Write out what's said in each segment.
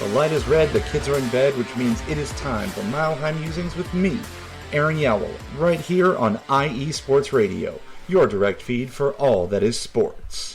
light is red, the kids are in bed, which means it is time for Mile High Musings with me, Aaron Yowell, right here on IE Sports Radio, your direct feed for all that is sports.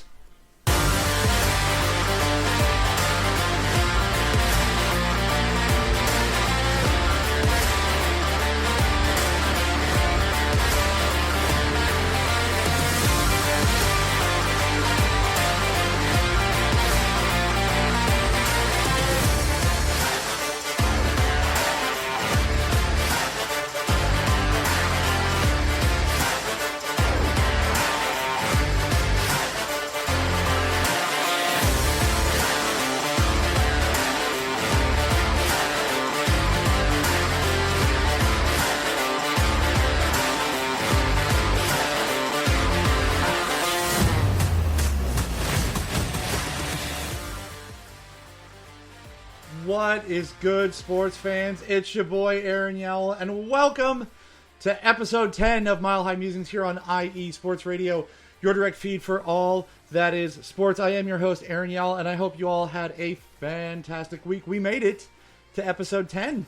What is good, sports fans? It's your boy, Aaron Yowell, and welcome to episode 10 of Mile High Musings here on IE Sports Radio, your direct feed for all that is sports. I am your host, Aaron Yowell, and I hope you all had a fantastic week. We made it to episode 10.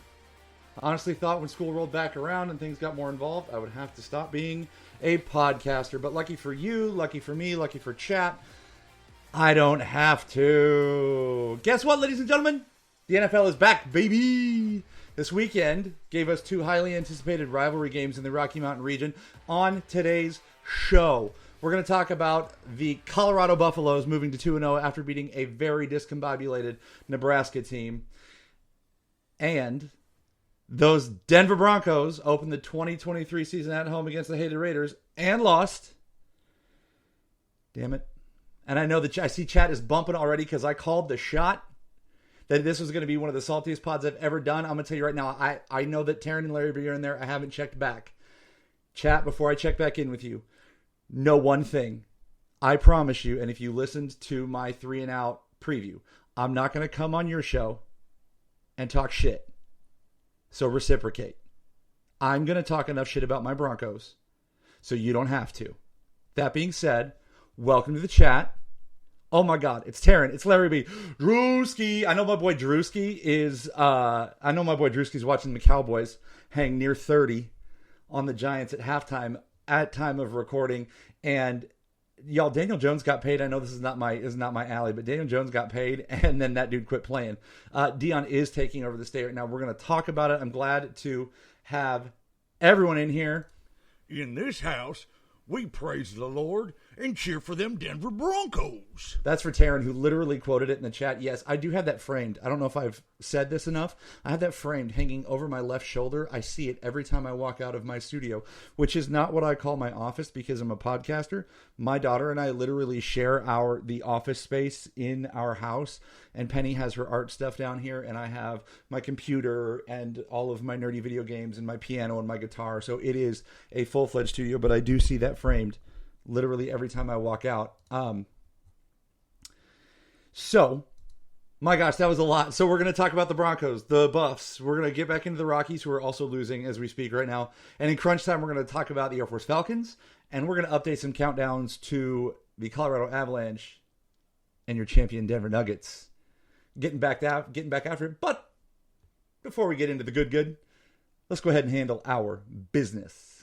I honestly thought when school rolled back around and things got more involved, I would have to stop being a podcaster. But lucky for you, lucky for me, lucky for chat, I don't have to. Guess what, ladies and gentlemen? The NFL is back, baby! This weekend gave us two highly anticipated rivalry games in the Rocky Mountain region. On today's show, we're going to talk about the Colorado Buffaloes moving to 2-0 after beating a very discombobulated Nebraska team. And those Denver Broncos opened the 2023 season at home against the hated Raiders and lost. Damn it. And I know that I see chat is bumping already because I called the shot that this was going to be one of the saltiest pods I've ever done. I'm going to tell you right now, I know that Taryn and Larry are in there. I haven't checked back. Chat, before I check back in with you, know one thing. I promise you, and if you listened to my 3 and Out preview, I'm not going to come on your show and talk shit. So reciprocate. I'm going to talk enough shit about my Broncos so you don't have to. That being said, welcome to the chat. Oh my God, it's Taryn, it's Larry B. Drewski. I know my boy Drewski is watching the Cowboys hang near 30 on the Giants at halftime at time of recording. And y'all, Daniel Jones got paid. I know this is not my alley, but Daniel Jones got paid, and then that dude quit playing. Dion is taking over the state right now. We're going to talk about it. I'm glad to have everyone in here. In this house, we praise the Lord and cheer for them Denver Broncos. That's for Taryn, who literally quoted it in the chat. Yes, I do have that framed. I don't know if I've said this enough. I have that framed hanging over my left shoulder. I see it every time I walk out of my studio, which is not what I call my office because I'm a podcaster. My daughter and I literally share the office space in our house, and Penny has her art stuff down here, and I have my computer and all of my nerdy video games and my piano and my guitar. So it is a full-fledged studio, but I do see that framed literally every time I walk out. So, my gosh, that was a lot. So we're going to talk about the Broncos, the Buffs. We're going to get back into the Rockies, who are also losing as we speak right now. And in crunch time, we're going to talk about the Air Force Falcons. And we're going to update some countdowns to the Colorado Avalanche and your champion Denver Nuggets. Getting back after it. But before we get into the good, let's go ahead and handle our business.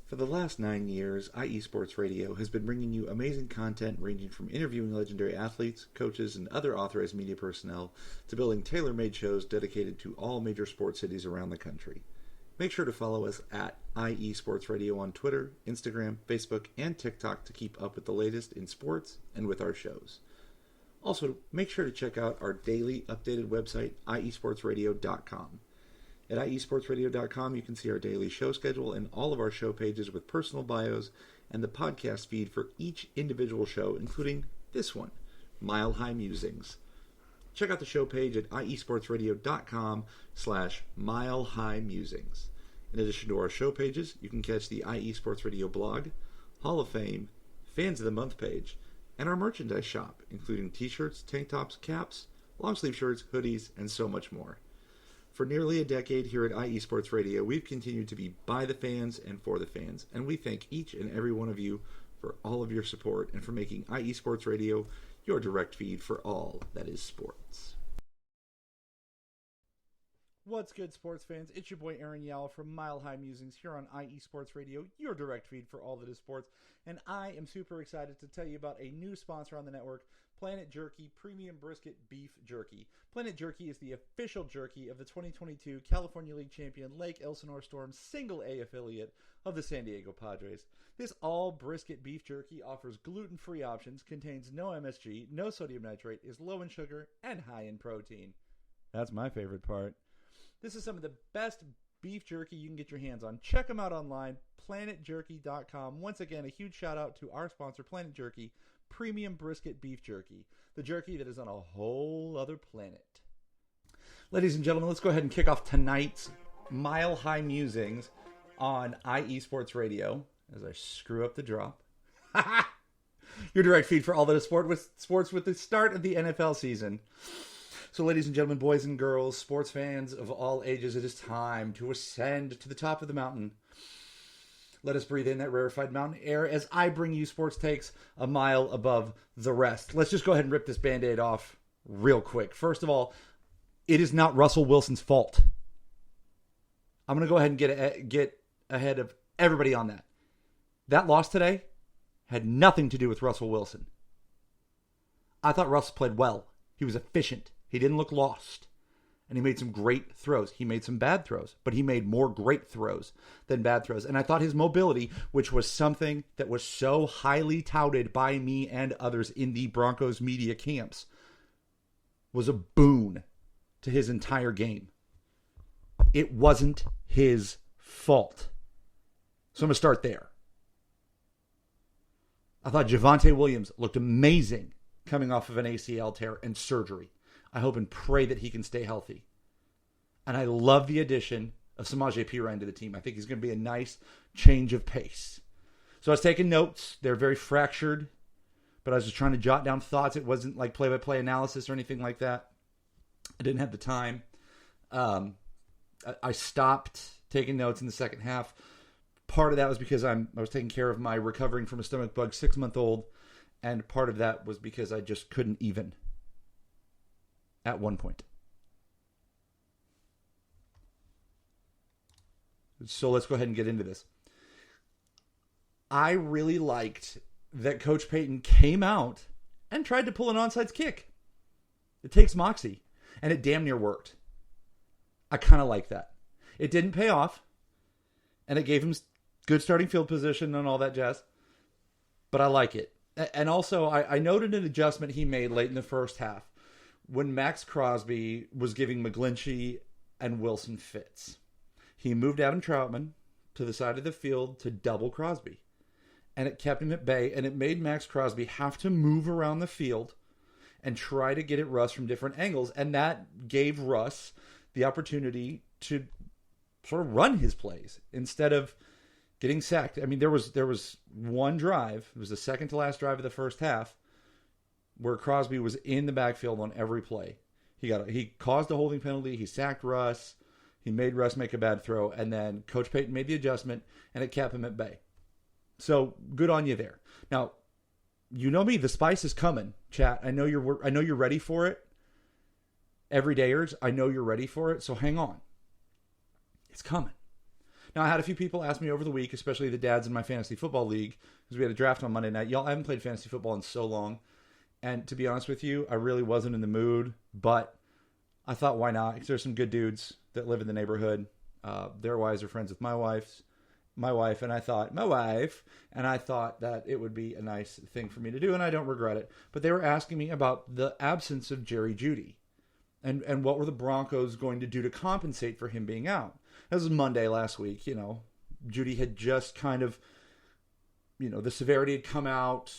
For the last 9 years, IE Sports Radio has been bringing you amazing content ranging from interviewing legendary athletes, coaches, and other authorized media personnel to building tailor-made shows dedicated to all major sports cities around the country. Make sure to follow us at IE Sports Radio on Twitter, Instagram, Facebook, and TikTok to keep up with the latest in sports and with our shows. Also, make sure to check out our daily updated website, iesportsradio.com. At iesportsradio.com, you can see our daily show schedule and all of our show pages with personal bios and the podcast feed for each individual show, including this one, Mile High Musings. Check out the show page at iesportsradio.com/Mile High Musings. In addition to our show pages, you can catch the IE Sports Radio blog, Hall of Fame, Fans of the Month page, and our merchandise shop, including t-shirts, tank tops, caps, long sleeve shirts, hoodies, and so much more. For nearly a decade here at IE Sports Radio, we've continued to be by the fans and for the fans, and we thank each and every one of you for all of your support and for making IE Sports Radio your direct feed for all that is sports. What's good, sports fans? It's your boy Aaron Yell from Mile High Musings here on IE Sports Radio, your direct feed for all that is sports. And I am super excited to tell you about a new sponsor on the network, Planet Jerky Premium Brisket Beef Jerky. Planet Jerky is the official jerky of the 2022 California League champion Lake Elsinore Storm's single A affiliate of the San Diego Padres. This all brisket beef jerky offers gluten-free options, contains no MSG, no sodium nitrate, is low in sugar, and high in protein. That's my favorite part. This is some of the best beef jerky you can get your hands on. Check them out online, planetjerky.com. Once again, a huge shout out to our sponsor, Planet Jerky, Premium Brisket Beef Jerky, the jerky that is on a whole other planet. Ladies and gentlemen, let's go ahead and kick off tonight's Mile High Musings on IE Sports Radio as I screw up the drop. Your direct feed for all that is sports with the start of the NFL season. So, ladies and gentlemen, boys and girls, sports fans of all ages, it is time to ascend to the top of the mountain. Let us breathe in that rarefied mountain air as I bring you sports takes a mile above the rest. Let's just go ahead and rip this Band-Aid off real quick. First of all, it is not Russell Wilson's fault. I'm going to go ahead and get ahead of everybody on that. That loss today had nothing to do with Russell Wilson. I thought Russ played well. He was efficient. He didn't look lost. And he made some great throws. He made some bad throws, but he made more great throws than bad throws. And I thought his mobility, which was something that was so highly touted by me and others in the Broncos media camps, was a boon to his entire game. It wasn't his fault. So I'm going to start there. I thought Javonte Williams looked amazing coming off of an ACL tear and surgery. I hope and pray that he can stay healthy. And I love the addition of Samaje Perine to the team. I think he's going to be a nice change of pace. So I was taking notes. They're very fractured, but I was just trying to jot down thoughts. It wasn't like play-by-play analysis or anything like that. I didn't have the time. I stopped taking notes in the second half. Part of that was because I was taking care of my recovering from a stomach bug 6-month-old, and part of that was because I just couldn't even at one point. So let's go ahead and get into this. I really liked that Coach Payton came out and tried to pull an onside kick. It takes moxie, and it damn near worked. I kind of like that. It didn't pay off, and it gave him good starting field position and all that jazz, but I like it. And also, I noted an adjustment he made late in the first half when Max Crosby was giving McGlinchey and Wilson fits. He moved Adam Troutman to the side of the field to double Crosby, and it kept him at bay, and it made Max Crosby have to move around the field and try to get at Russ from different angles, and that gave Russ the opportunity to sort of run his plays instead of getting sacked. I mean, there was one drive, it was the second to last drive of the first half, where Crosby was in the backfield on every play. He caused a holding penalty, he sacked Russ, he made Russ make a bad throw, and then Coach Payton made the adjustment, and it kept him at bay. So good on you there. Now, you know me, the spice is coming, chat. I know you're ready for it. Everydayers, I know you're ready for it, so hang on. It's coming. Now, I had a few people ask me over the week, especially the dads in my fantasy football league, because we had a draft on Monday night. Y'all, I haven't played fantasy football in so long. And to be honest with you, I really wasn't in the mood, but I thought, why not? Because there's some good dudes that live in the neighborhood. Their wives are friends with my wife, and I thought that it would be a nice thing for me to do, and I don't regret it. But they were asking me about the absence of Jerry Jeudy and what were the Broncos going to do to compensate for him being out. This was Monday last week. Jeudy had just kind of, the severity had come out.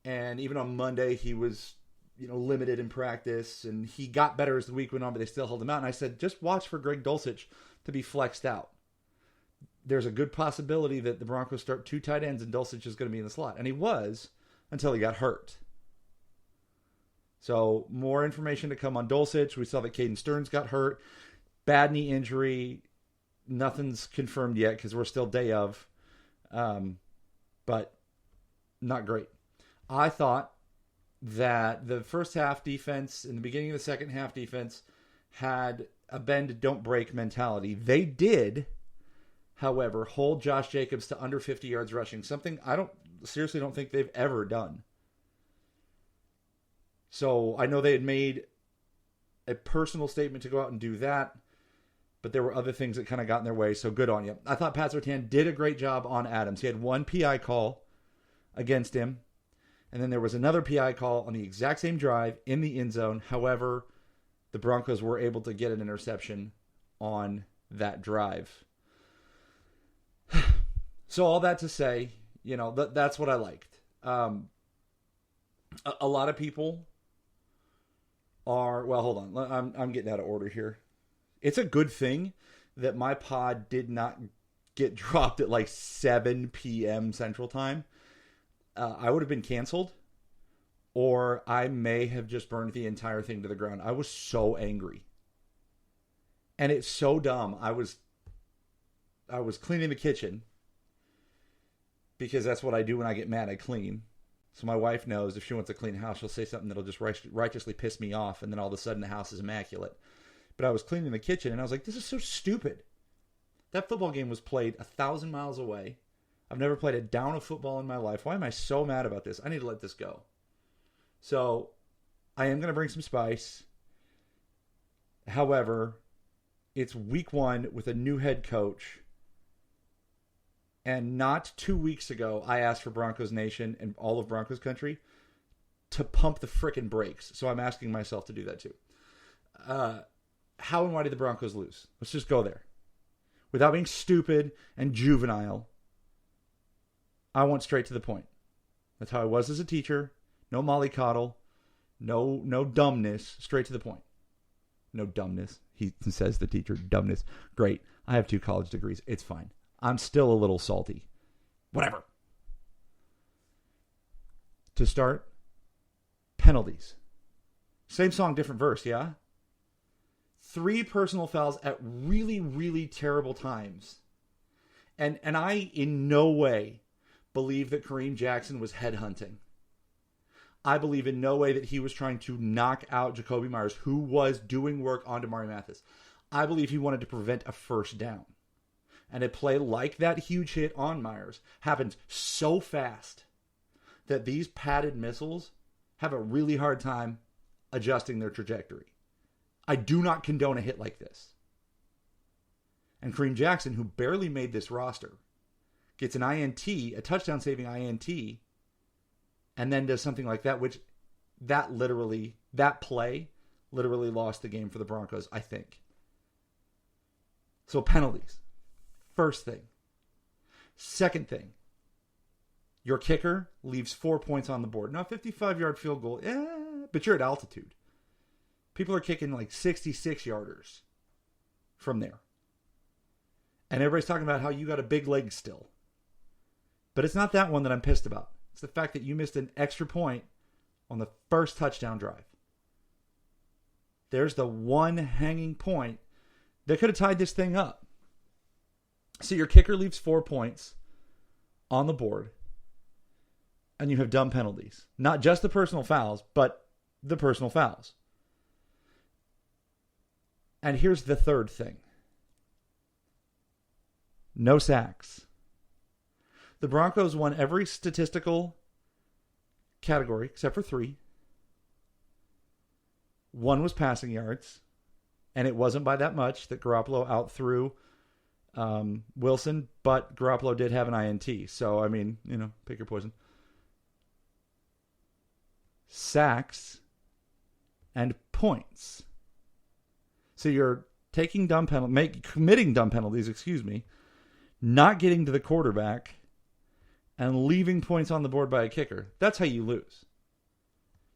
And even on Monday, he was, limited in practice. And he got better as the week went on, but they still held him out. And I said, just watch for Greg Dulcich to be flexed out. There's a good possibility that the Broncos start 2 tight ends and Dulcich is going to be in the slot. And he was until he got hurt. So more information to come on Dulcich. We saw that Caden Stearns got hurt. Bad knee injury. Nothing's confirmed yet because we're still day of. But not great. I thought that the first half defense and the beginning of the second half defense had a bend, don't break mentality. They did, however, hold Josh Jacobs to under 50 yards rushing, something I seriously don't think they've ever done. So I know they had made a personal statement to go out and do that, but there were other things that kind of got in their way, so good on you. I thought Pat Surtain did a great job on Adams. He had one PI call against him, and then there was another PI call on the exact same drive in the end zone. However, the Broncos were able to get an interception on that drive. So all that to say, that's what I liked. A lot of people are, well, hold on. I'm getting out of order here. It's a good thing that my pod did not get dropped at like 7 p.m. Central Time. I would have been canceled, or I may have just burned the entire thing to the ground. I was so angry. And it's so dumb. I was cleaning the kitchen, because that's what I do when I get mad. I clean. So my wife knows if she wants a clean house, she'll say something that'll just righteously piss me off, and then all of a sudden the house is immaculate. But I was cleaning the kitchen, and I was like, this is so stupid. That football game was played 1,000 miles away. I've never played a down of football in my life. Why am I so mad about this? I need to let this go. So I am going to bring some spice. However, it's week 1 with a new head coach. And not 2 weeks ago, I asked for Broncos Nation and all of Broncos country to pump the frickin' brakes. So I'm asking myself to do that too. How and why did the Broncos lose? Let's just go there. Without being stupid and juvenile, I went straight to the point. That's how I was as a teacher. No mollycoddle. No dumbness. Straight to the point. No dumbness. He says, the teacher, dumbness. Great. I have 2 college degrees. It's fine. I'm still a little salty. Whatever. To start, penalties. Same song, different verse, yeah? 3 personal fouls at really, really terrible times. And I in no way believe that Kareem Jackson was headhunting. I believe in no way that he was trying to knock out Jacoby Myers, who was doing work on Damari Mathis. I believe he wanted to prevent a first down. And a play like that huge hit on Myers happens so fast that these padded missiles have a really hard time adjusting their trajectory. I do not condone a hit like this. And Kareem Jackson, who barely made this roster, gets an INT, a touchdown-saving INT, and then does something like that, which that play literally lost the game for the Broncos, I think. So penalties. First thing. Second thing. Your kicker leaves 4 points on the board. Now, 55-yard field goal, but you're at altitude. People are kicking like 66-yarders from there. And everybody's talking about how you got a big leg still. But it's not that one that I'm pissed about. It's the fact that you missed an extra point on the first touchdown drive. There's the one hanging point that could have tied this thing up. So your kicker leaves 4 points on the board. And you have dumb penalties. Not just the personal fouls, but the personal fouls. And here's the third thing. No sacks. The Broncos won every statistical category except for 3. One was passing yards, and it wasn't by that much that Garoppolo outthrew Wilson, but Garoppolo did have an INT. So, I mean, pick your poison. Sacks and points. So you're taking dumb penalties, committing dumb penalties, not getting to the quarterback, and leaving points on the board by a kicker. That's how you lose.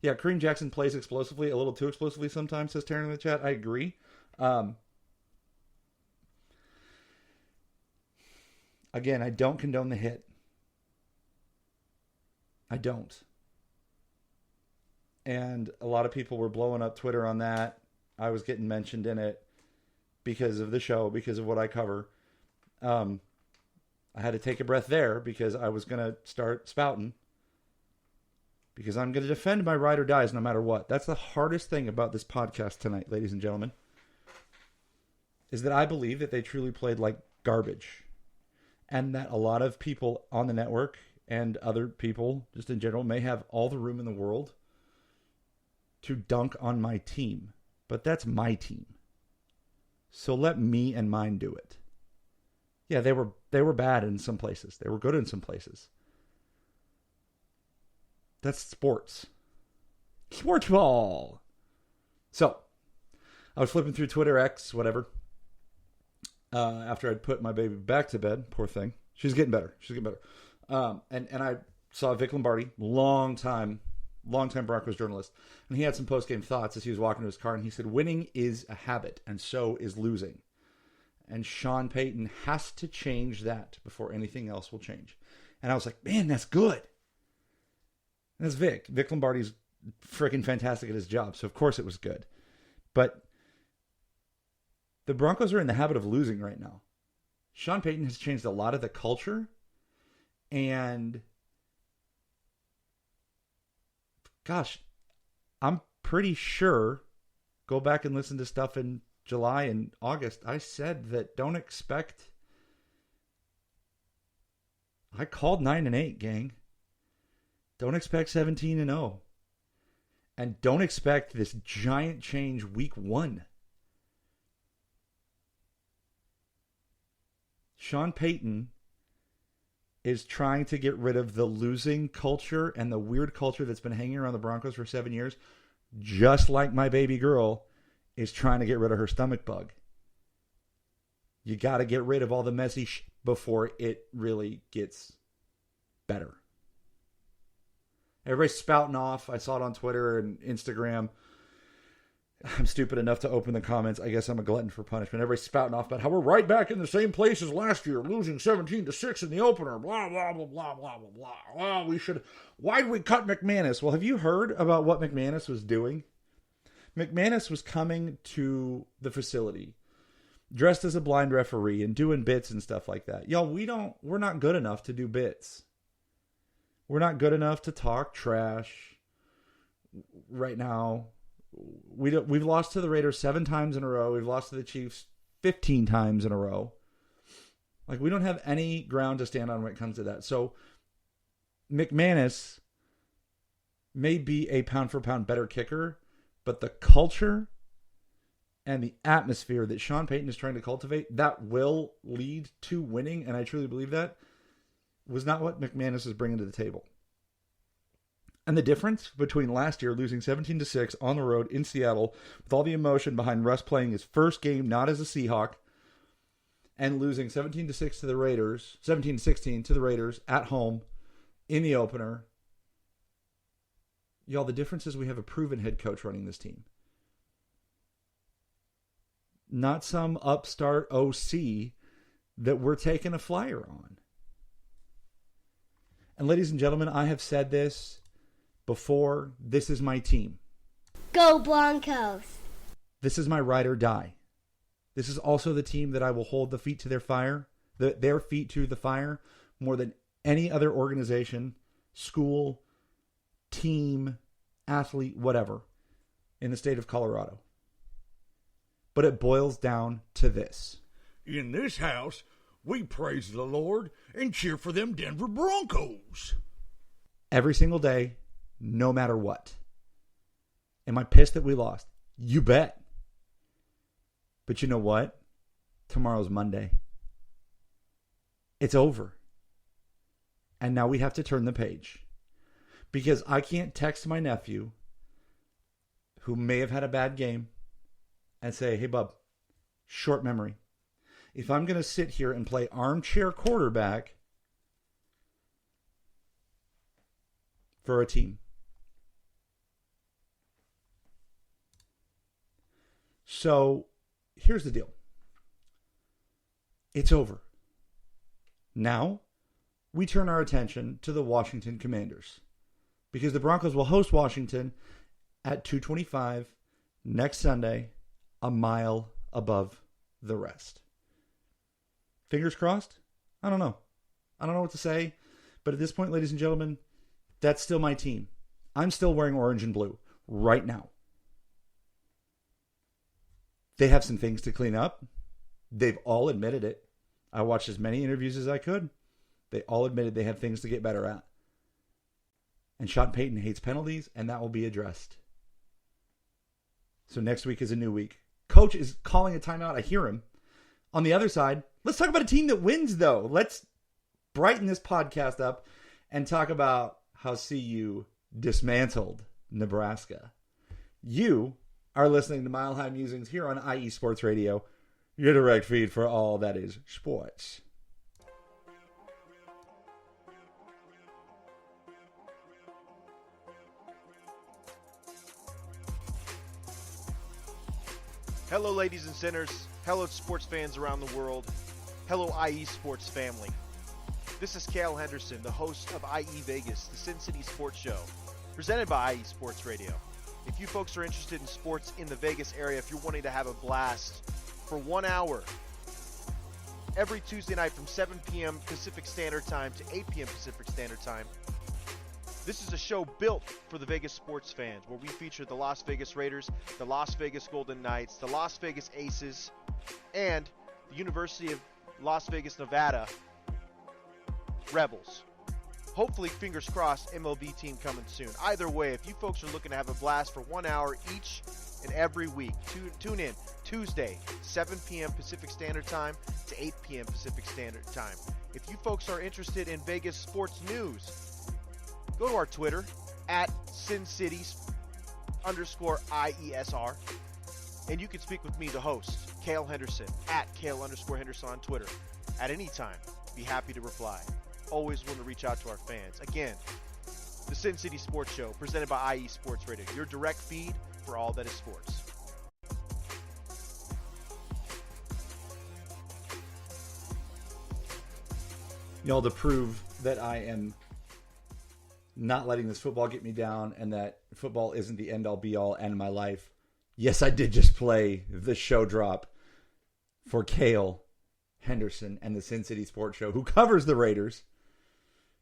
Yeah, Kareem Jackson plays explosively, a little too explosively sometimes, says Taryn in the chat. I agree. Again, I don't condone the hit. I don't. And a lot of people were blowing up Twitter on that. I was getting mentioned in it because of the show, because of what I cover. I had to take a breath there because I was going to start spouting. Because I'm going to defend my ride or dies no matter what. That's the hardest thing about this podcast tonight, ladies and gentlemen. is that I believe that they truly played like garbage. And that a lot of people on the network and other people just in general may have all the room in the world to dunk on my team. But that's my team. So let me and mine do it. Yeah, they were bad in some places. They were good in some places. That's sports. Sports ball. So, I was flipping through Twitter X, whatever, after I'd put my baby back to bed. Poor thing. She's getting better. And I saw Vic Lombardi, longtime Broncos journalist, and he had some post-game thoughts as he was walking to his car, and he said, winning is a habit, and so is losing. And Sean Payton has to change that before anything else will change. And I was like, man, that's good. And that's Vic. Vic Lombardi's freaking fantastic at his job, so of course it was good. But the Broncos are in the habit of losing right now. Sean Payton has changed a lot of the culture, and gosh, I'm pretty sure, go back and listen to stuff in July and August, I said that don't expect, I called 9-8, gang. Don't expect 17-0. And don't expect this giant change week 1. Sean Payton is trying to get rid of the losing culture and the weird culture that's been hanging around the Broncos for 7 years, just like my baby girl is trying to get rid of her stomach bug. You got to get rid of all the messy before it really gets better. Everybody's spouting off. I saw it on Twitter and Instagram. I'm stupid enough to open the comments. I guess I'm a glutton for punishment. Everybody's spouting off about how we're right back in the same place as last year, losing 17-6 in the opener. Blah, blah, blah, blah, blah, blah, blah. Well, why did we cut McManus? Well, have you heard about what McManus was doing? McManus was coming to the facility dressed as a blind referee and doing bits and stuff like that. Y'all, we're not good enough to do bits. We're not good enough to talk trash right now. We've lost to the Raiders 7 times in a row. We've lost to the Chiefs 15 times in a row. Like, we don't have any ground to stand on when it comes to that. So McManus may be a pound-for-pound better kicker, but the culture and the atmosphere that Sean Payton is trying to cultivate, that will lead to winning, and I truly believe that, was not what McManus is bringing to the table. And the difference between last year losing 17-6 on the road in Seattle with all the emotion behind Russ playing his first game not as a Seahawk and losing 17-6 to the Raiders, 17-16 to the Raiders at home in the opener. Y'all, the difference is we have a proven head coach running this team. Not some upstart OC that we're taking a flyer on. And ladies and gentlemen, I have said this before, this is my team. Go Broncos! This is my ride or die. This is also the team that I will hold the feet to their fire, their feet to the fire, more than any other organization, school, team, athlete, whatever, in the state of Colorado. But it boils down to this. In this house, we praise the Lord and cheer for them Denver Broncos. Every single day, no matter what. Am I pissed that we lost? You bet. But you know what? Tomorrow's Monday. It's over. And now we have to turn the page. Because I can't text my nephew, who may have had a bad game, and say, hey, bub, short memory. If I'm going to sit here and play armchair quarterback for a team. So here's the deal. It's over. Now we turn our attention to the Washington Commanders, because the Broncos will host Washington at 2:25 next Sunday, a mile above the rest. Fingers crossed? I don't know. I don't know what to say. But at this point, ladies and gentlemen, that's still my team. I'm still wearing orange and blue right now. They have some things to clean up. They've all admitted it. I watched as many interviews as I could. They all admitted they have things to get better at. And Sean Payton hates penalties, and that will be addressed. So next week is a new week. Coach is calling a timeout. I hear him. On the other side, let's talk about a team that wins, though. Let's brighten this podcast up and talk about how CU dismantled Nebraska. You are listening to Mile High Musings here on IE Sports Radio, your direct feed for all that is sports. Hello, ladies and sinners. Hello, sports fans around the world. Hello, IE Sports family. This is Cale Henderson, the host of IE Vegas, the Sin City Sports Show, presented by IE Sports Radio. If you folks are interested in sports in the Vegas area, if you're wanting to have a blast for 1 hour, every Tuesday night from 7 p.m. Pacific Standard Time to 8 p.m. Pacific Standard Time, this is a show built for the Vegas sports fans, where we feature the Las Vegas Raiders, the Las Vegas Golden Knights, the Las Vegas Aces, and the University of Las Vegas, Nevada Rebels. Hopefully, fingers crossed, MLB team coming soon. Either way, if you folks are looking to have a blast for 1 hour each and every week, tune in Tuesday, 7 p.m. Pacific Standard Time to 8 p.m. Pacific Standard Time. If you folks are interested in Vegas sports news, go to our Twitter, at SinCities_IESR, and you can speak with me, the host, Cale Henderson, at Cale_Henderson on Twitter. At any time, be happy to reply. Always want to reach out to our fans. Again, the Sin City Sports Show, presented by IE Sports Radio, your direct feed for all that is sports. Y'all, to prove that I am not letting this football get me down and that football isn't the end-all be-all end of my life, yes, I did just play the show drop for Cale Henderson and the Sin City Sports Show, who covers the Raiders.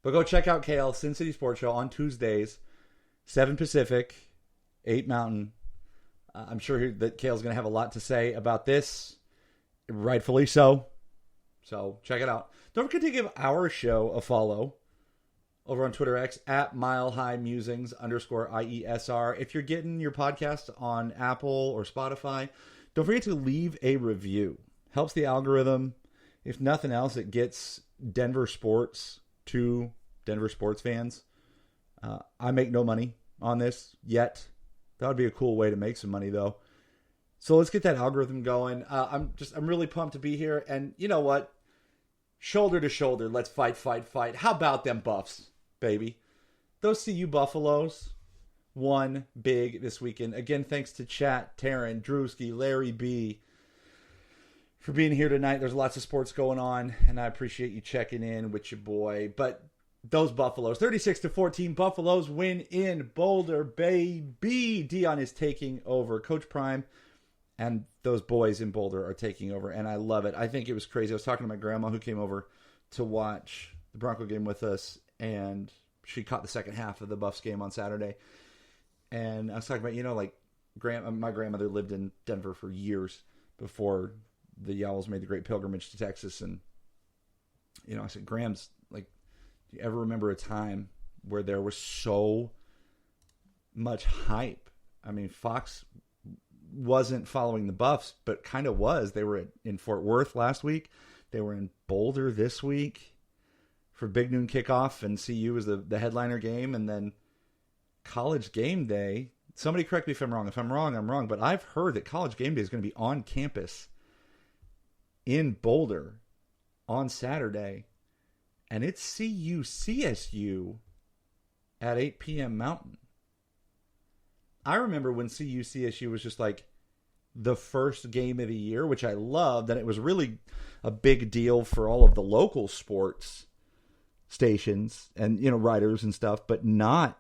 But go check out Cale, Sin City Sports Show, on Tuesdays, 7 Pacific, 8 Mountain. I'm sure that Cale's going to have a lot to say about this, rightfully so. So check it out. Don't forget to give our show a follow over on Twitter X, at MileHighMusings_IESR. If you're getting your podcast on Apple or Spotify, don't forget to leave a review. Helps the algorithm. If nothing else, it gets Denver sports to Denver sports fans. I make no money on this yet. That would be a cool way to make some money, though. So let's get that algorithm going. I'm really pumped to be here. And you know what? Shoulder to shoulder, let's fight. How about them Buffs, baby? Those CU Buffaloes won big this weekend. Again, thanks to Chat, Taryn, Drewski, Larry B, for being here tonight. There's lots of sports going on, and I appreciate you checking in with your boy. But those Buffaloes, 36-14, Buffaloes win in Boulder, baby. Dion is taking over. Coach Prime and those boys in Boulder are taking over, and I love it. I think it was crazy. I was talking to my grandma who came over to watch the Bronco game with us, and she caught the second half of the Buffs game on Saturday. And I was talking about, my grandmother lived in Denver for years before the Yowls made the great pilgrimage to Texas. And, I said, Grams, do you ever remember a time where there was so much hype? I mean, Fox wasn't following the Buffs, but kind of was. They were in Fort Worth last week. They were in Boulder this week for Big Noon Kickoff, and CU was the headliner game. And then College Game Day, somebody correct me if I'm wrong. If I'm wrong, I'm wrong. But I've heard that College Game Day is going to be on campus in Boulder on Saturday. And it's CU CSU at 8 p.m. Mountain. I remember when CU CSU was just the first game of the year, which I loved, and it was really a big deal for all of the local sports stations and, writers and stuff, but not,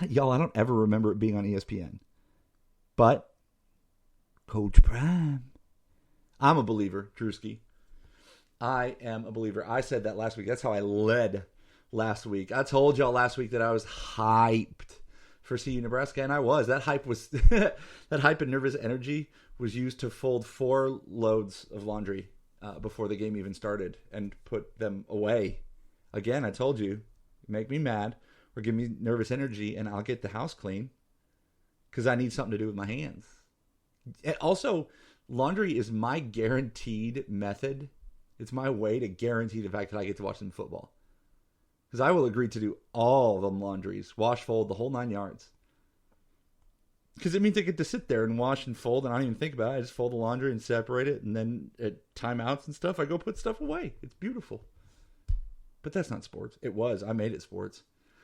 y'all, I don't ever remember it being on ESPN. But Coach Prime, I'm a believer, Drewski. I am a believer. I said that last week. That's how I led last week. I told y'all last week that I was hyped for CU Nebraska, and I was. That hype was that hype and nervous energy was used to fold 4 loads of laundry before the game even started and put them away. Again, I told you, make me mad or give me nervous energy, and I'll get the house clean because I need something to do with my hands. Also, laundry is my guaranteed method. It's my way to guarantee the fact that I get to watch some football. Because I will agree to do all them laundries, wash, fold, the whole 9 yards. Because it means I get to sit there and wash and fold, and I don't even think about it. I just fold the laundry and separate it, and then at timeouts and stuff, I go put stuff away. It's beautiful. But that's not sports. It was. I made it sports.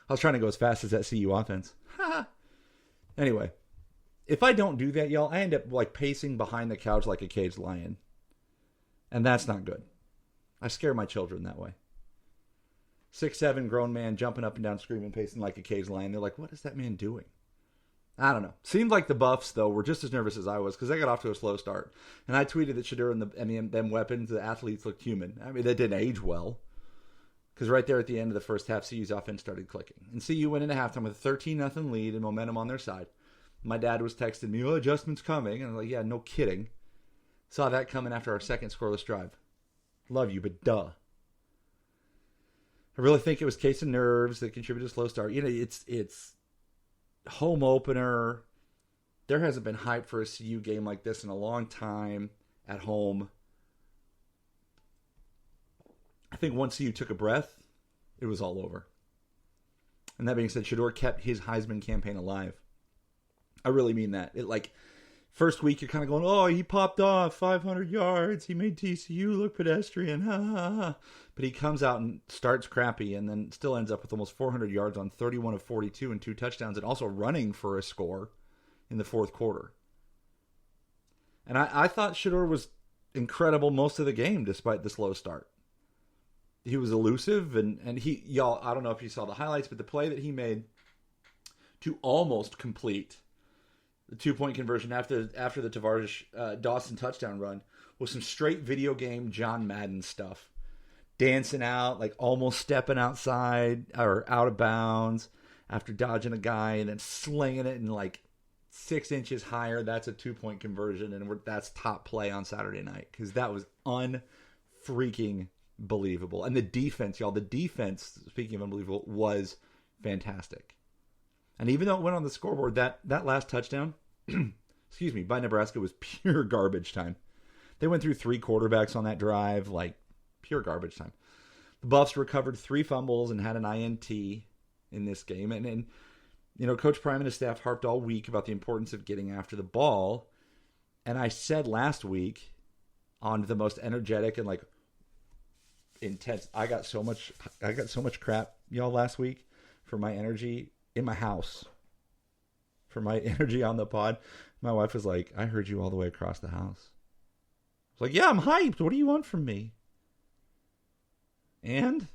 I was trying to go as fast as that CU offense. Anyway, if I don't do that, y'all, I end up like pacing behind the couch like a caged lion. And that's not good. I scare my children that way. 6'7" grown man jumping up and down, screaming, pacing like a caged lion. They're like, what is that man doing? I don't know. Seemed like the Buffs, though, were just as nervous as I was because they got off to a slow start. And I tweeted that Shedeur and them weapons, the athletes looked human. I mean, they didn't age well. Because right there at the end of the first half, CU's offense started clicking. And CU went into halftime with a 13-0 lead and momentum on their side. My dad was texting me, oh, adjustment's coming. And I was like, yeah, no kidding. Saw that coming after our second scoreless drive. Love you, but duh. I really think it was case of nerves that contributed to a slow start. You know, it's home opener. There hasn't been hype for a CU game like this in a long time at home. I think once CU took a breath, it was all over. And that being said, Shedeur kept his Heisman campaign alive. I really mean that. First week, you're kind of going, oh, he popped off 500 yards. He made TCU look pedestrian. Ha, ha, ha. But he comes out and starts crappy and then still ends up with almost 400 yards on 31 of 42 and 2 touchdowns and also running for a score in the fourth quarter. And I thought Shedeur was incredible most of the game despite the slow start. He was elusive and he, y'all, I don't know if you saw the highlights, but the play that he made to almost complete the 2-point conversion after the Tavares Dawson touchdown run was some straight video game John Madden stuff. Dancing out, like almost stepping outside or out of bounds after dodging a guy and then slinging it and like 6 inches higher. That's a 2-point conversion, and that's top play on Saturday night because that was unfreaking believable. And the defense, y'all, speaking of unbelievable, was fantastic. And even though it went on the scoreboard, that last touchdown, excuse me, by Nebraska was pure garbage time. They went through 3 quarterbacks on that drive, like pure garbage time. The Buffs recovered 3 fumbles and had an INT in this game. And you know, Coach Prime and his staff harped all week about the importance of getting after the ball. And I said last week on the most energetic and like intense, I got so much crap, y'all, last week for my energy in my house, for my energy on the pod. My wife was like, I heard you all the way across the house. I was like, yeah, I'm hyped. What do you want from me? And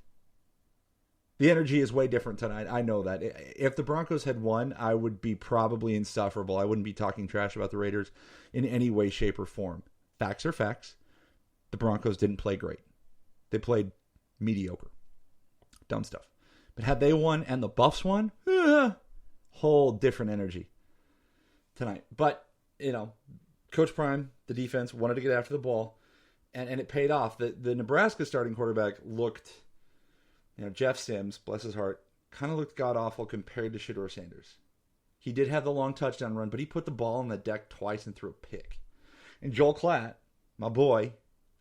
the energy is way different tonight. I know that. If the Broncos had won, I would be probably insufferable. I wouldn't be talking trash about the Raiders in any way, shape, or form. Facts are facts. The Broncos didn't play great. They played mediocre. Dumb stuff. But had they won and the Buffs won, whole different energy tonight. But, you know, Coach Prime, the defense, wanted to get after the ball, and it paid off. The Nebraska starting quarterback looked, you know, Jeff Sims, bless his heart, kind of looked god-awful compared to Shedeur Sanders. He did have the long touchdown run, but he put the ball on the deck twice and threw a pick. And Joel Klatt, my boy,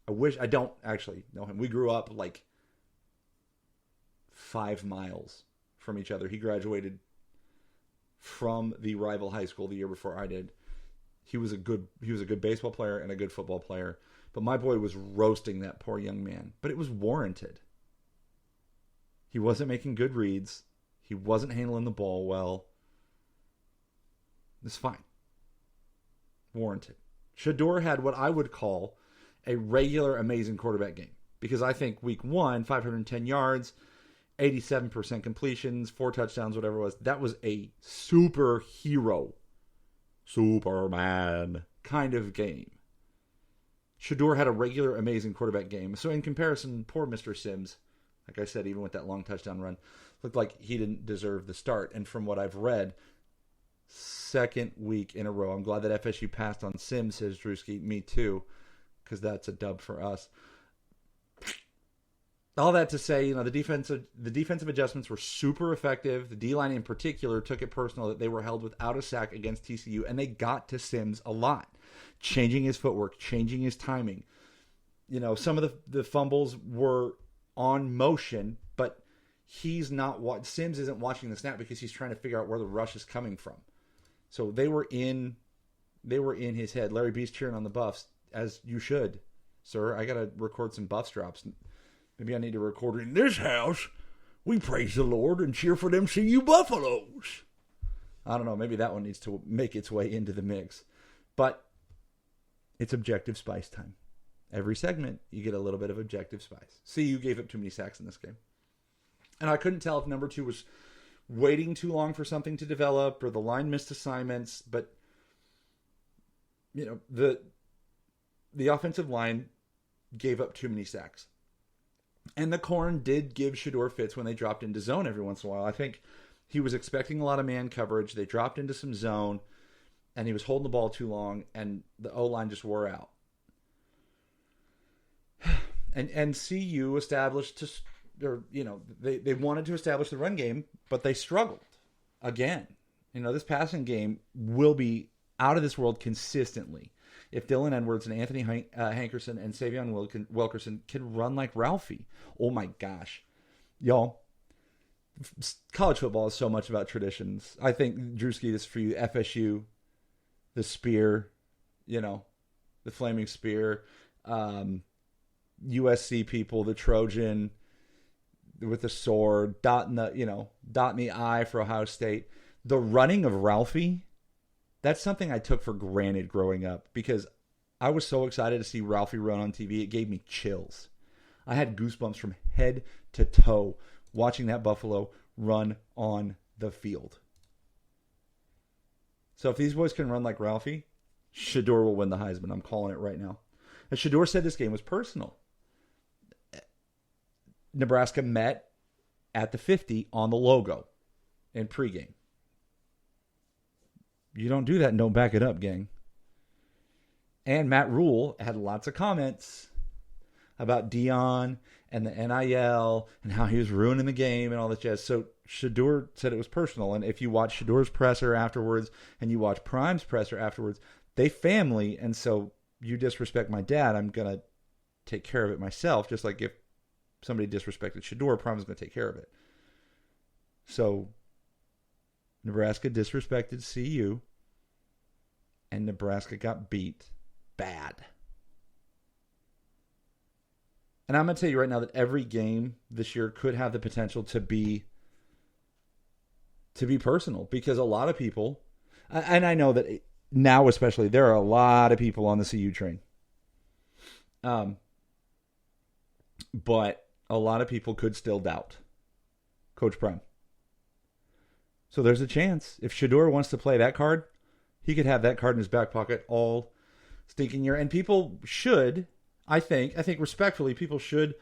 I don't actually know him. We grew up like 5 miles from each other. He graduated from the rival high school the year before I did. He was a good baseball player and a good football player. But my boy was roasting that poor young man. But it was warranted. He wasn't making good reads. He wasn't handling the ball well. It's fine. Warranted. Shedeur had what I would call a regular amazing quarterback game. Because I think week 1, 510 yards, 87% completions, 4 touchdowns, whatever it was. That was a superhero, Superman kind of game. Shedeur had a regular amazing quarterback game. So in comparison, poor Mr. Sims, like I said, even with that long touchdown run, looked like he didn't deserve the start. And from what I've read, second week in a row, I'm glad that FSU passed on Sims, says Drewski. Me too. because that's a dub for us. All that to say, the defensive adjustments were super effective. The D-line in particular took it personal that they were held without a sack against TCU, and they got to Sims a lot, changing his footwork, changing his timing. Some of the fumbles were on motion, but Sims isn't watching the snap because he's trying to figure out where the rush is coming from. So they were in his head. Larry B's cheering on the Buffs, as you should, sir. I got to record some Buffs drops. Maybe I need to record it. In this house, we praise the Lord and cheer for them CU Buffaloes. I don't know. Maybe that one needs to make its way into the mix. But it's objective spice time. Every segment, you get a little bit of objective spice. CU gave up too many sacks in this game. And I couldn't tell if number 2 was waiting too long for something to develop or the line missed assignments. But, the offensive line gave up too many sacks. And the Corn did give Shedeur fits when they dropped into zone every once in a while. I think he was expecting a lot of man coverage. They dropped into some zone, and he was holding the ball too long, and the O-line just wore out. And CU established they wanted to establish the run game, but they struggled again. This passing game will be out of this world consistently if Dylan Edwards and Anthony Hankerson and Savion Wilkerson can run like Ralphie. Oh my gosh. Y'all, college football is so much about traditions. I think, Drewski, this is for you. FSU, the spear, the flaming spear, USC people, the Trojan with the sword, dot in the I for Ohio State. The running of Ralphie, that's something I took for granted growing up because I was so excited to see Ralphie run on TV. It gave me chills. I had goosebumps from head to toe watching that Buffalo run on the field. So if these boys can run like Ralphie, Shedeur will win the Heisman. I'm calling it right now. As Shedeur said, this game was personal. Nebraska met at the 50 on the logo in pregame. You don't do that and don't back it up, gang. And Matt Rule had lots of comments about Dion and the NIL and how he was ruining the game and all that jazz. So Shedeur said it was personal. And if you watch Shedeur's presser afterwards and you watch Prime's presser afterwards, they family. And so you disrespect my dad, I'm going to take care of it myself. Just like if somebody disrespected Shedeur, Prime's going to take care of it. So Nebraska disrespected CU, and Nebraska got beat bad. And I'm going to tell you right now that every game this year could have the potential to be personal because a lot of people, and I know that now especially, there are a lot of people on the CU train. But a lot of people could still doubt Coach Prime. So there's a chance. If Shedeur wants to play that card, he could have that card in his back pocket all stinking year. And people should, I think respectfully, people should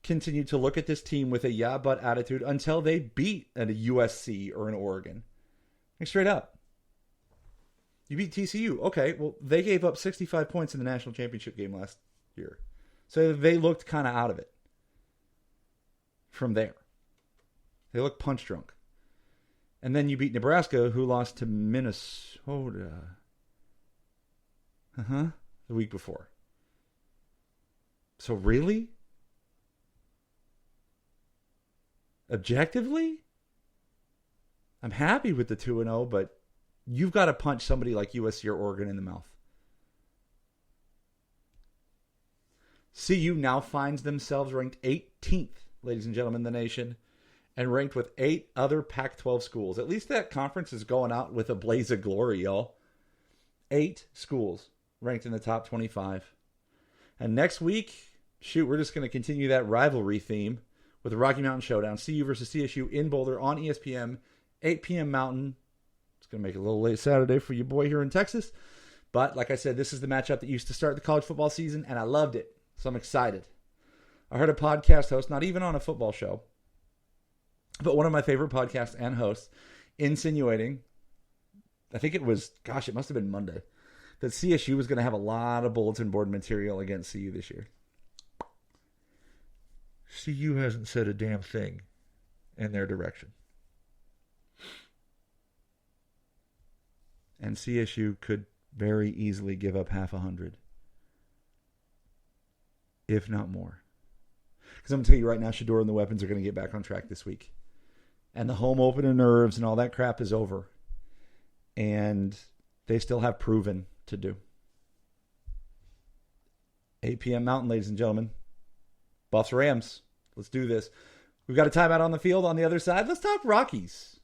continue to look at this team with a yeah, but attitude until they beat a USC or an Oregon. Like straight up. You beat TCU. Okay, well, they gave up 65 points in the national championship game last year. So they looked kind of out of it from there. They looked punch drunk. And then you beat Nebraska, who lost to Minnesota. The week before. So really? Objectively? I'm happy with the 2-0, but you've got to punch somebody like USC or Oregon in the mouth. CU now finds themselves ranked 18th, ladies and gentlemen, in the nation, and ranked with 8 other Pac-12 schools. At least that conference is going out with a blaze of glory, y'all. 8 schools ranked in the top 25. And next week, we're just going to continue that rivalry theme with the Rocky Mountain Showdown. CU versus CSU in Boulder on ESPN, 8 p.m. Mountain. It's going to make it a little late Saturday for you boy here in Texas. But like I said, this is the matchup that used to start the college football season, and I loved it. So I'm excited. I heard a podcast host, not even on a football show, but one of my favorite podcasts and hosts, insinuating, I think it was, it must have been Monday, that CSU was going to have a lot of bulletin board material against CU this year. CU hasn't said a damn thing in their direction. And CSU could very easily give up 100, if not more. Because I'm going to tell you right now, Shador and the Weapons are going to get back on track this week. And the home opener nerves and all that crap is over. And they still have proven to do. 8 p.m. Mountain, ladies and gentlemen. Buffs Rams. Let's do this. We've got a timeout on the field. On the other side, let's talk Rockies.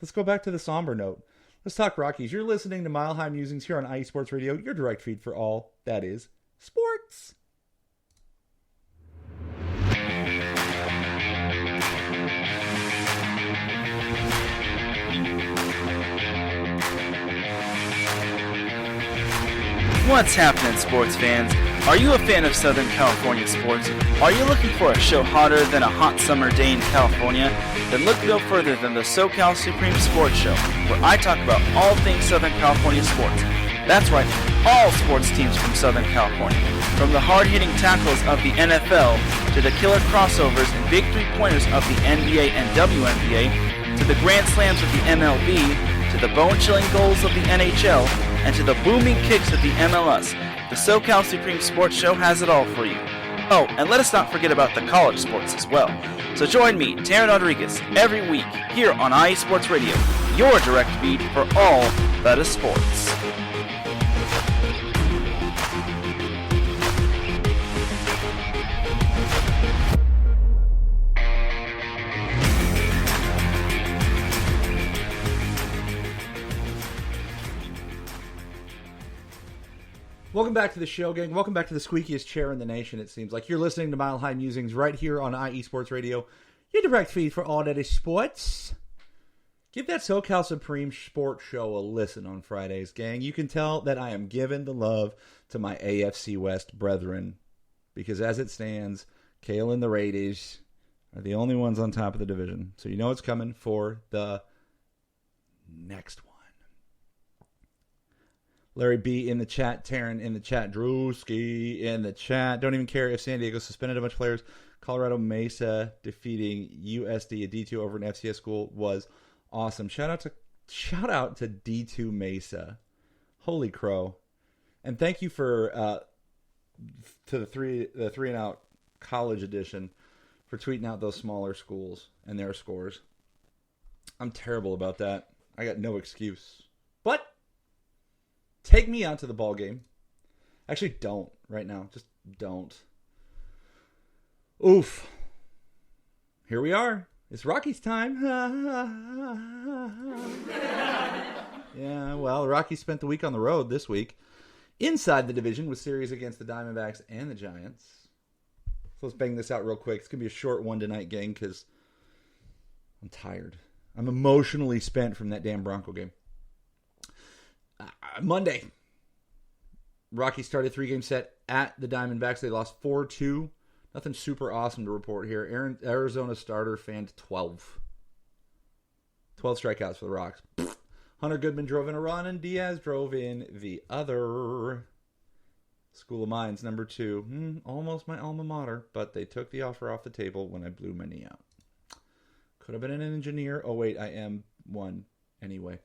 Let's go back to the somber note. Let's talk Rockies. You're listening to Mile High Musings here on IE Sports Radio, your direct feed for all that is sports. What's happening, sports fans? Are you a fan of Southern California sports? Are you looking for a show hotter than a hot summer day in California? Then look no further than the SoCal Supreme Sports Show, where I talk about all things Southern California sports. That's right, all sports teams from Southern California. From the hard-hitting tackles of the NFL, to the killer crossovers and big three-pointers of the NBA and WNBA, to the grand slams of the MLB, to the bone-chilling goals of the NHL, and to the booming kicks of the MLS, the SoCal Supreme Sports Show has it all for you. Oh, and let us not forget about the college sports as well. So join me, Taryn Rodriguez, every week here on IE Sports Radio, your direct feed for all that is sports. Welcome back to the show, gang. Welcome back to the squeakiest chair in the nation, it seems like. You're listening to Mile High Musings right here on IE Sports Radio, your direct feed for all that is sports. Give that SoCal Supreme Sports Show a listen on Fridays, gang. You can tell that I am giving the love to my AFC West brethren, because as it stands, Kale and the Raiders are the only ones on top of the division. So you know it's coming for the next one. Larry B in the chat, Taryn in the chat, Drewski in the chat. Don't even care if San Diego suspended a bunch of players. Colorado Mesa defeating USD, a D2 over an FCS school, was awesome. Shout out to D2 Mesa. Holy crow. And thank you for to the three and out college edition for tweeting out those smaller schools and their scores. I'm terrible about that. I got no excuse. But take me out to the ball game. Actually, don't right now. Just don't. Oof. Here we are. It's Rockies time. Yeah, well, the Rockies spent the week on the road this week. Inside the division with series against the Diamondbacks and the Giants. So let's bang this out real quick. It's going to be a short one tonight, gang, because I'm tired. I'm emotionally spent from that damn Bronco game. Monday, Rockies started 3-game set at the Diamondbacks. They lost 4-2. Nothing super awesome to report here. Arizona starter fanned 12. 12 strikeouts for the Rocks. Hunter Goodman drove in a run, and Diaz drove in the other. School of Mines, number 2. Almost my alma mater, but they took the offer off the table when I blew my knee out. Could have been an engineer. Oh, wait, I am one anyway.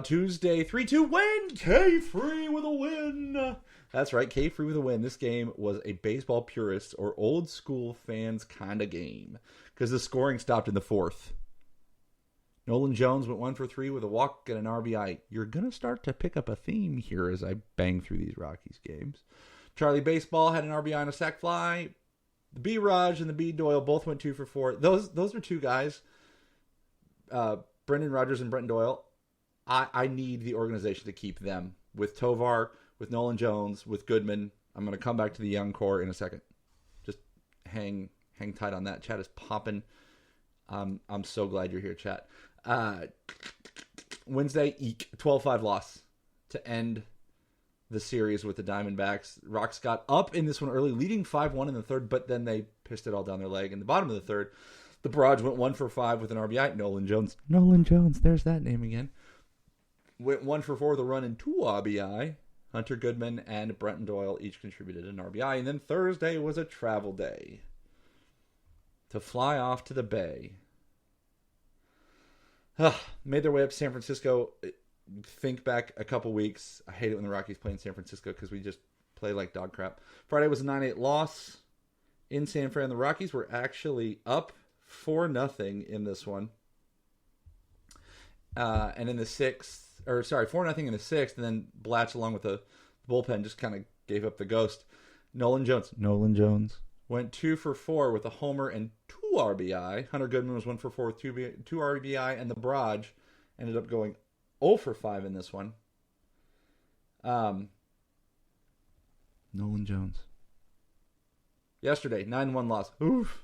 Tuesday, 3-2 win. K-Free with a win. That's right, K-Free with a win. This game was a baseball purists or old school fans kind of game because the scoring stopped in the 4th. Nolan Jones went 1 for 3 with a walk and an RBI. You're going to start to pick up a theme here as I bang through these Rockies games. Charlie Baseball had an RBI and a sac fly. The B-Raj and the B-Doyle both went 2 for 4. Those are two guys, Brendan Rodgers and Brenton Doyle. I need the organization to keep them. With Tovar, with Nolan Jones, with Goodman. I'm going to come back to the young core in a second. Just hang tight on that. Chat is popping. I'm so glad you're here, chat. Wednesday, 12-5 loss to end the series with the Diamondbacks. Rocks got up in this one early, leading 5-1 in the third, but then they pissed it all down their leg. In the bottom of the third, the Barrage went 1 for 5 with an RBI. Nolan Jones, there's that name again. went 1 for 4 with a run and 2 RBI. Hunter Goodman and Brenton Doyle each contributed an RBI. And then Thursday was a travel day to fly off to the Bay. Made their way up to San Francisco. Think back a couple weeks. I hate it when the Rockies play in San Francisco because we just play like dog crap. Friday was a 9-8 loss in San Fran. The Rockies were actually up 4-0 in this one. And in the 4-0 in the sixth, and then Blatch, along with the bullpen, just kind of gave up the ghost. Nolan Jones went 2 for 4 with a homer and 2 RBI. Hunter Goodman was 1 for 4 with 2 RBI, and the Barrage ended up going 0 for 5 in this one. Nolan Jones. Yesterday, 9-1 loss. Oof.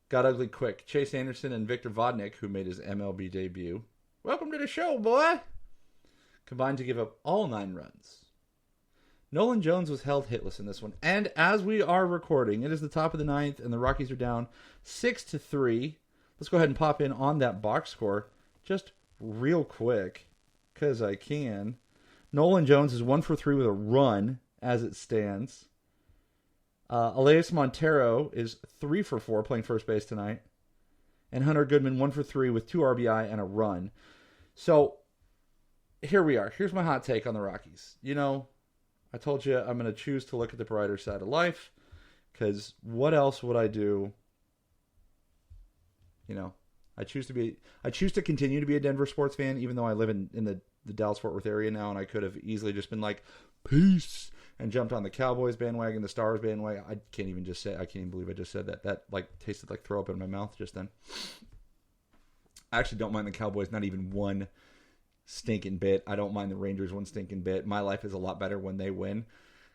Got ugly quick. Chase Anderson and Victor Vodnik, who made his MLB debut. Welcome to the show, boy. Combined to give up all 9 runs. Nolan Jones was held hitless in this one. And as we are recording, it is the top of the 9th, and the Rockies are down 6-3. Let's go ahead and pop in on that box score just real quick, because I can. Nolan Jones is 1 for 3 with a run as it stands. Elias Montero is 3 for 4 playing first base tonight. And Hunter Goodman 1 for 3 with 2 RBI and a run. So here we are. Here's my hot take on the Rockies. You know, I told you I'm going to choose to look at the brighter side of life, because what else would I do? You know, I choose to continue to be a Denver sports fan, even though I live in the Dallas-Fort Worth area now, and I could have easily just been like, peace, and jumped on the Cowboys bandwagon, the Stars bandwagon. I can't even believe I just said that. That tasted like throw up in my mouth just then. I actually don't mind the Cowboys, not even one stinking bit. I don't mind the Rangers one stinking bit. My life is a lot better when they win,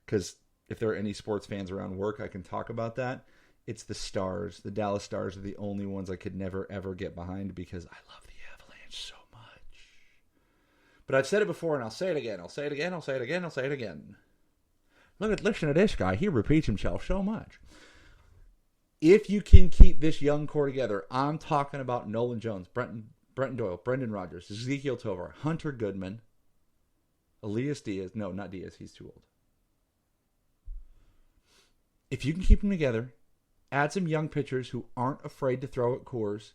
because if there are any sports fans around work, I can talk about that. It's the Stars. The Dallas Stars are the only ones I could never, ever get behind, because I love the Avalanche so much. But I've said it before, and I'll say it again. Listen to this guy. He repeats himself so much. If you can keep this young core together, I'm talking about Nolan Jones, Brenton Doyle, Brendan Rodgers, Ezekiel Tovar, Hunter Goodman, Elias Diaz. No, not Diaz. He's too old. If you can keep them together, add some young pitchers who aren't afraid to throw at Coors,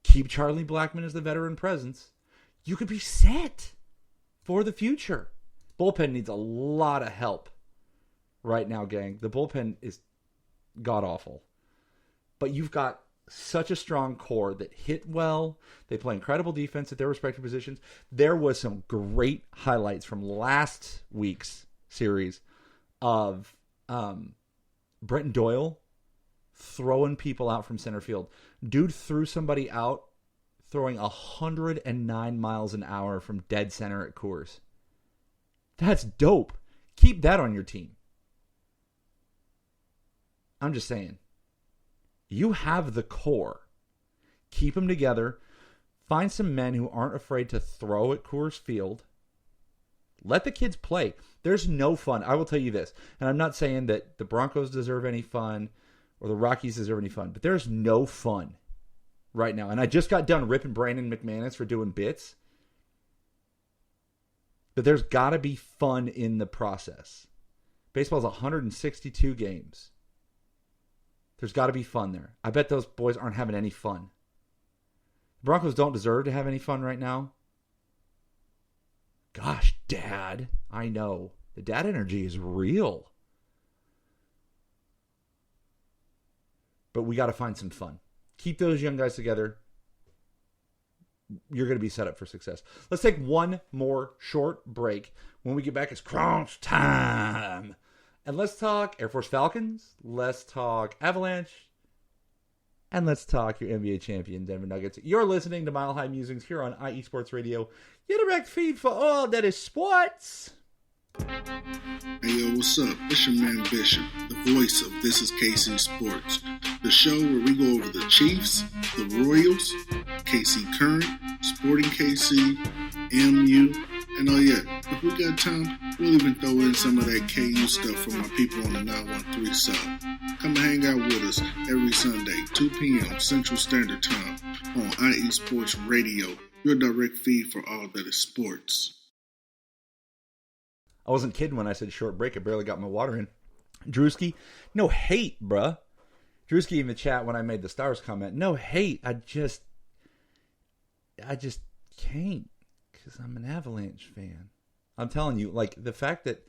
keep Charlie Blackmon as the veteran presence, you could be set for the future. Bullpen needs a lot of help right now, gang. The bullpen is god-awful. But you've got such a strong core that hit well. They play incredible defense at their respective positions. There was some great highlights from last week's series of Brenton Doyle throwing people out from center field. Dude threw somebody out throwing 109 miles an hour from dead center at Coors. That's dope. Keep that on your team. I'm just saying. You have the core. Keep them together. Find some men who aren't afraid to throw at Coors Field. Let the kids play. There's no fun. I will tell you this. And I'm not saying that the Broncos deserve any fun or the Rockies deserve any fun. But there's no fun right now. And I just got done ripping Brandon McManus for doing bits. But there's got to be fun in the process. Baseball's 162 games. There's got to be fun there. I bet those boys aren't having any fun. The Broncos don't deserve to have any fun right now. Gosh, Dad. I know. The dad energy is real. But we got to find some fun. Keep those young guys together. You're going to be set up for success. Let's take one more short break. When we get back, it's crunch time. And let's talk Air Force Falcons. Let's talk Avalanche. And let's talk your NBA champion, Denver Nuggets. You're listening to Mile High Musings here on IE Sports Radio, your direct feed for all that is sports. Hey yo, what's up? It's your man Bishop, the voice of This Is KC Sports, the show where we go over the Chiefs, the Royals, KC Current, Sporting KC, MU, and oh yeah, if we got time, we'll even throw in some of that KU stuff from my people on the 913 South. Come and hang out with us every Sunday, 2 p.m. Central Standard Time on IE Sports Radio, your direct feed for all that is sports. I wasn't kidding when I said short break. I barely got my water in. Drewski, no hate, bruh. Drewski in the chat when I made the Stars comment. No hate. I just can't because I'm an Avalanche fan. I'm telling you, like, the fact that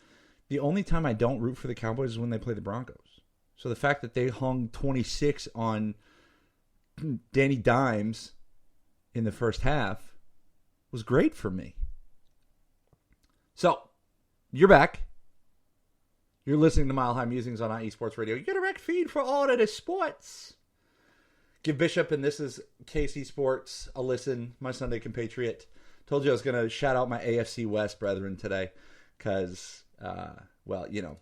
the only time I don't root for the Cowboys is when they play the Broncos. So the fact that they hung 26 on Danny Dimes in the first half was great for me. So, you're back. You're listening to Mile High Musings on IE Sports Radio. Your direct feed for all that is sports. Give Bishop and This Is KC Sports a listen, my Sunday compatriot. Told you I was going to shout out my AFC West brethren today because, well, you know,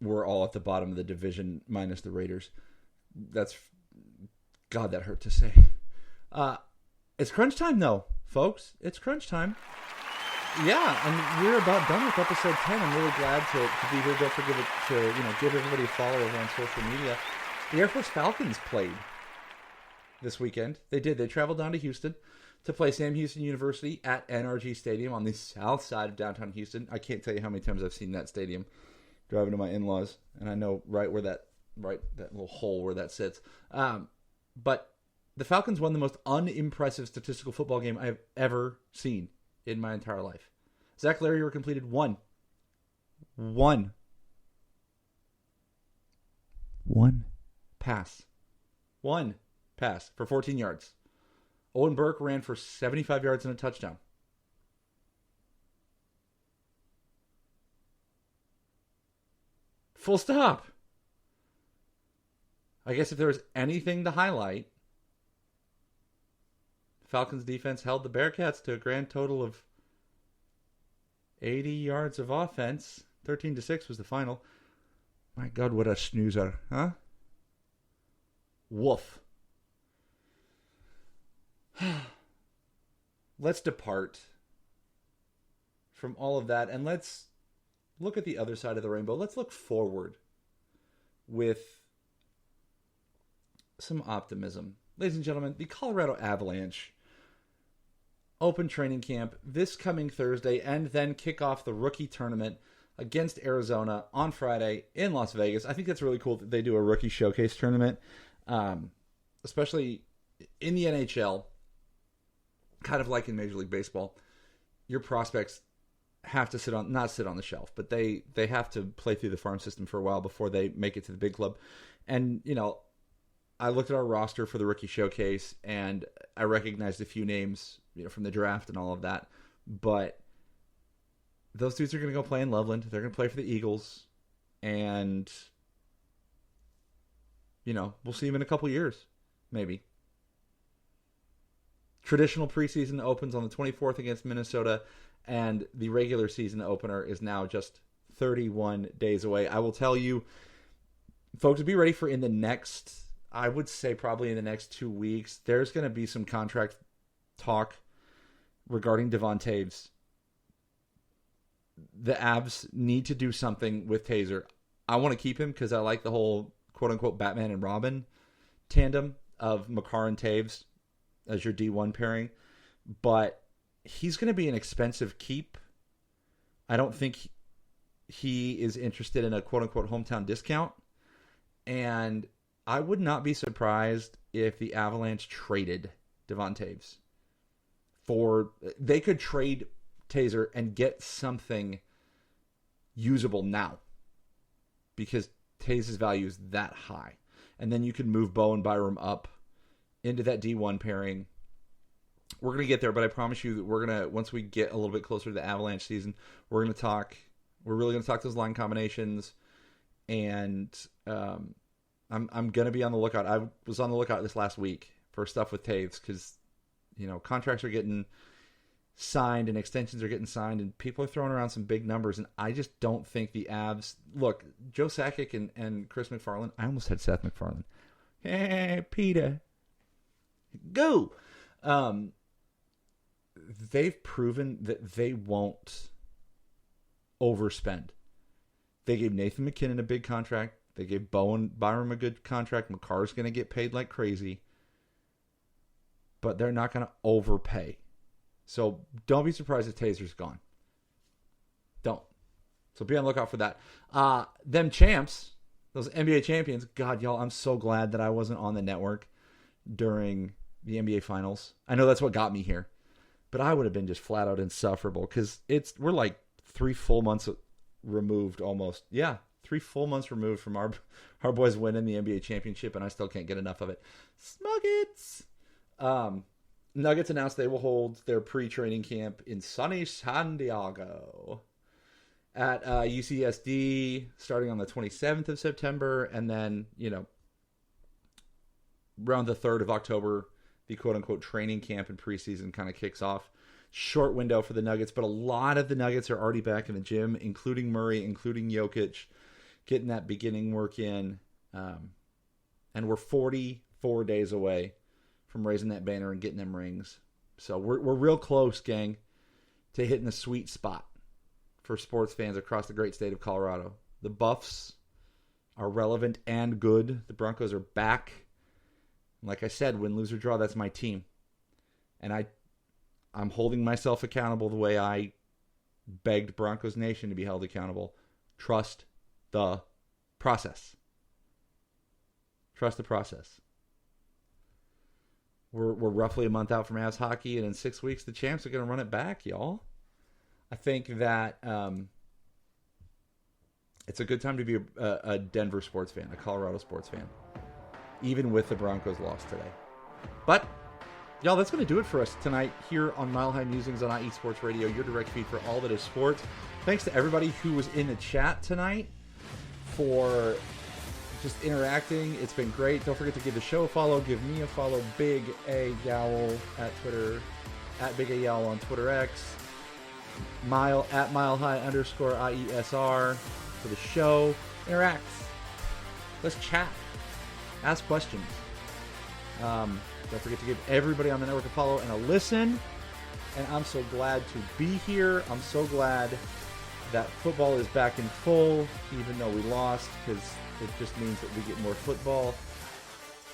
we're all at the bottom of the division minus the Raiders. That's, God, that hurt to say. It's crunch time, though, folks. It's crunch time. Yeah, and we're about done with episode 10. I'm really glad to be here. Don't forget to give everybody a follow over on social media. The Air Force Falcons played this weekend. They did. They traveled down to Houston to play Sam Houston University at NRG Stadium on the south side of downtown Houston. I can't tell you how many times I've seen that stadium driving to my in-laws, and I know right that little hole where that sits. But the Falcons won the most unimpressive statistical football game I have ever seen in my entire life. Zach Larrier completed one pass. One pass for 14 yards. Owen Burke ran for 75 yards and a touchdown. Full stop. I guess if there was anything to highlight, Falcons defense held the Bearcats to a grand total of 80 yards of offense. 13-6 was the final. My God, what a snoozer, huh? Woof. Let's depart from all of that and let's look at the other side of the rainbow. Let's look forward with some optimism. Ladies and gentlemen, the Colorado Avalanche open training camp this coming Thursday and then kick off the rookie tournament against Arizona on Friday in Las Vegas. I think that's really cool that they do a rookie showcase tournament, especially in the NHL, kind of like in Major League Baseball. Your prospects have to not sit on the shelf, but they have to play through the farm system for a while before they make it to the big club. And, you know, I looked at our roster for the rookie showcase and I recognized a few names, you know, from the draft and all of that. But those dudes are going to go play in Loveland. They're going to play for the Eagles. And, you know, we'll see them in a couple years, maybe. Traditional preseason opens on the 24th against Minnesota. And the regular season opener is now just 31 days away. I will tell you, folks, be ready for in the next, I would say probably in the next 2 weeks, there's going to be some contract talk regarding Devon Taves. The Avs need to do something with Taser. I want to keep him because I like the whole quote-unquote Batman and Robin tandem of Makar and Taves as your D1 pairing. But he's going to be an expensive keep. I don't think he is interested in a quote-unquote hometown discount. And I would not be surprised if the Avalanche traded Devon Taves. They could trade Taser and get something usable now. Because Taves' value is that high. And then you can move Bo and Byram up into that D1 pairing. We're going to get there, but I promise you that we're going to, once we get a little bit closer to the Avalanche season, we're really going to talk those line combinations. And I'm going to be on the lookout. I was on the lookout this last week for stuff with Taves because, you know, contracts are getting signed and extensions are getting signed and people are throwing around some big numbers. And I just don't think the Avs, look, Joe Sakic and Chris McFarland, I almost had Seth MacFarlane. Hey, Peter, go. They've proven that they won't overspend. They gave Nathan McKinnon a big contract. They gave Bo and Byram a good contract. Makar's going to get paid like crazy. but they're not going to overpay. So don't be surprised if Taser's gone. Don't. So be on the lookout for that. Them champs, those NBA champions, God, y'all, I'm so glad that I wasn't on the network during the NBA finals. I know that's what got me here, but I would have been just flat out insufferable because we're like 3 full months removed almost. Yeah, 3 full months removed from our boys winning the NBA championship, and I still can't get enough of it. Smuggets! Nuggets announced they will hold their pre-training camp in sunny San Diego at UCSD starting on the 27th of September, and then, around the 3rd of October, the quote-unquote training camp and preseason kind of kicks off. Short window for the Nuggets, but a lot of the Nuggets are already back in the gym, including Murray, including Jokic, getting that beginning work in. And we're 44 days away from raising that banner and getting them rings. So we're real close, gang, to hitting the sweet spot for sports fans across the great state of Colorado. The Buffs are relevant and good. The Broncos are back. Like I said, win, lose, or draw, that's my team. And I'm holding myself accountable the way I begged Broncos Nation to be held accountable. Trust the process. Trust the process. We're roughly a month out from Avs hockey, and in 6 weeks, the champs are going to run it back, y'all. I think that it's a good time to be a Denver sports fan, a Colorado sports fan, even with the Broncos loss today. But, y'all, that's going to do it for us tonight here on Mile High Musings on IE Sports Radio, your direct feed for all that is sports. Thanks to everybody who was in the chat tonight for just interacting. It's been great. Don't forget to give the show a follow. Give me a follow. Big A Yowl at Twitter, at Big A Yowl on Twitter X. At Mile High _IESR for the show. Interact. Let's chat. Ask questions. Don't forget to give everybody on the network a follow and a listen. And I'm so glad to be here. I'm so glad that football is back in full, even though we lost, because it just means that we get more football.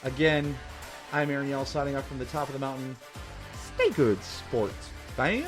Again, I'm Aaron Yell signing up from the top of the mountain. Stay good, sports fans.